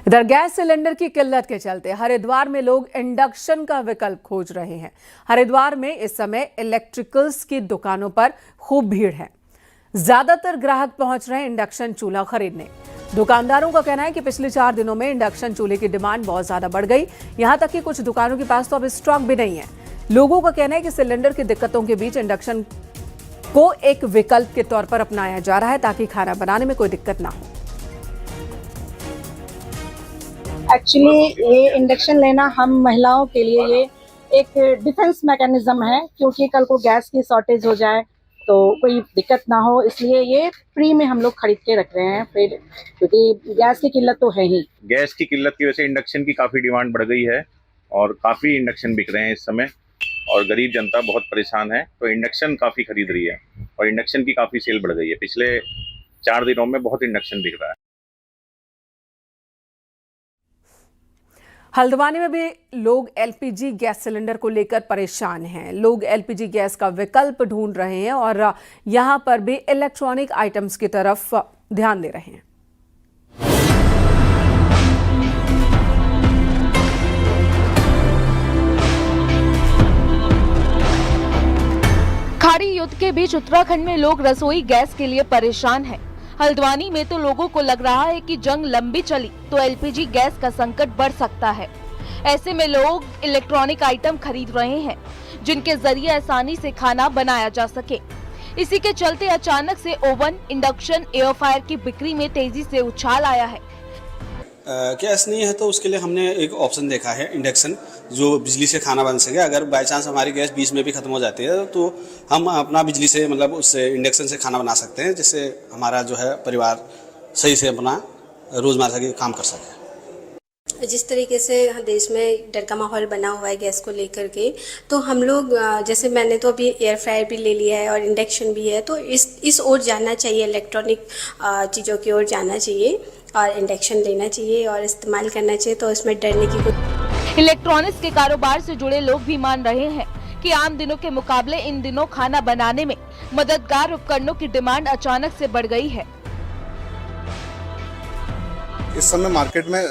इधर gas cylinder की किल्लत के चलते हरिद्वार में लोग इंडक्शन का विकल्प खोज रहे हैं। हरिद्वार में इस समय इलेक्ट्रिकल्स की दुकानों पर खूब भीड़ है। ज्यादातर ग्राहक पहुंच रहे हैं इंडक्शन चूल्हा खरीदने। दुकानदारों का कहना है कि पिछले 4 दिनों में इंडक्शन चूल्हे की डिमांड बहुत ज्यादा बढ़ गई। यहां तक कि कुछ दुकानों के पास तो अब स्टॉक भी नहीं है। लोगों का कहना है कि सिलेंडर की दिक्कतों के बीच इंडक्शन को एक विकल्प के तौर पर अपनाया जा रहा है ताकि खाना बनाने में कोई दिक्कत ना हो। एक्चुअली ये इंडक्शन लेना हम महिलाओं के लिए ये एक डिफेंस मैकेनिज्म है, क्योंकि कल को गैस की शॉर्टेज हो जाए तो कोई दिक्कत ना हो, इसलिए ये फ्री में हम लोग खरीद के रख रहे हैं। फिर क्योंकि गैस की किल्लत तो है ही। गैस की किल्लत की वजह से इंडक्शन की काफ़ी डिमांड बढ़ गई है और काफ़ी इंडक्शन बिक रहे हैं इस समय और गरीब जनता बहुत परेशान है, तो इंडक्शन काफ़ी खरीद रही है और इंडक्शन की काफ़ी सेल बढ़ गई है। पिछले 4 दिनों में बहुत इंडक्शन बिक रहा है। हल्द्वानी में भी लोग एलपीजी गैस सिलेंडर को लेकर परेशान हैं। लोग एलपीजी गैस का विकल्प ढूंढ रहे हैं और यहां पर भी इलेक्ट्रॉनिक आइटम्स की तरफ ध्यान दे रहे हैं। खाड़ी युद्ध के बीच उत्तराखंड में लोग रसोई गैस के लिए परेशान हैं। हल्द्वानी में तो लोगों को लग रहा है कि जंग लंबी चली तो एलपीजी गैस का संकट बढ़ सकता है। ऐसे में लोग इलेक्ट्रॉनिक आइटम खरीद रहे हैं जिनके जरिए आसानी से खाना बनाया जा सके। इसी के चलते अचानक से ओवन, इंडक्शन, एयर फ्रायर की बिक्री में तेजी से उछाल आया है। गैस नहीं है तो उसके लिए हमने एक ऑप्शन देखा है, इंडक्शन, जो बिजली से खाना बन सके। अगर बाय चांस हमारी गैस बीच में भी खत्म हो जाती है तो हम अपना बिजली से मतलब उससे इंडक्शन से खाना बना सकते हैं, जिससे हमारा जो है परिवार सही से अपना रोजमर्रा के काम कर सके। जिस तरीके से देश में डर का माहौल बना हुआ है गैस को लेकर के, तो हम लोग जैसे मैंने तो अभी एयर फ्रायर भी ले लिया है और इंडक्शन भी है, तो इस ओर जाना चाहिए, इलेक्ट्रॉनिक चीज़ों की ओर जाना चाहिए और इंडक्शन लेना चाहिए और इस्तेमाल करना चाहिए, तो इसमें डरने की कुछ। इलेक्ट्रॉनिक्स के कारोबार से जुड़े लोग भी मान रहे हैं कि आम दिनों के मुकाबले इन दिनों खाना बनाने में मददगार उपकरणों की डिमांड अचानक से बढ़ गई है। इस समय मार्केट में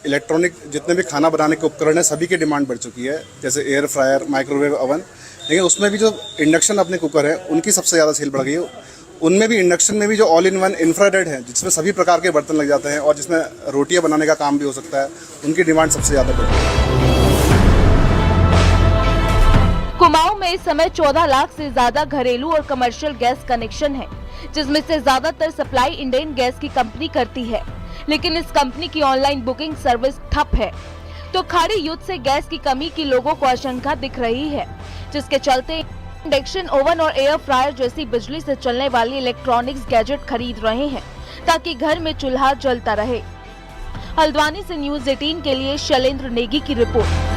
इलेक्ट्रॉनिक जितने भी खाना बनाने के उपकरण है सभी की डिमांड बढ़ चुकी है, जैसे एयर फ्रायर, माइक्रोवेव ओवन। लेकिन उसमें भी जो इंडक्शन अपने कुकर है उनकी सबसे ज़्यादा सेल बढ़ गई है। उनमें भी इंडक्शन में भी जो ऑल इन वन इंफ्रारेड है, जिसमें सभी प्रकार के बर्तन लग जाते हैं और जिसमें रोटियां बनाने का काम भी हो सकता है, उनकी डिमांड सबसे ज़्यादा बढ़ गई है। कुमाऊं में इस समय 14 लाख से ज्यादा घरेलू और कमर्शियल गैस कनेक्शन है, जिसमें से ज्यादातर सप्लाई इंडियन गैस की कंपनी करती है। लेकिन इस कंपनी की ऑनलाइन बुकिंग सर्विस ठप है, तो खाड़ी युद्ध से गैस की कमी की लोगों को आशंका दिख रही है, जिसके चलते इंडक्शन, ओवन और एयर फ्रायर जैसी बिजली से चलने वाली इलेक्ट्रॉनिक्स गैजेट खरीद रहे हैं ताकि घर में चूल्हा जलता रहे। हल्द्वानी से न्यूज़ 18 के लिए शैलेंद्र नेगी की रिपोर्ट।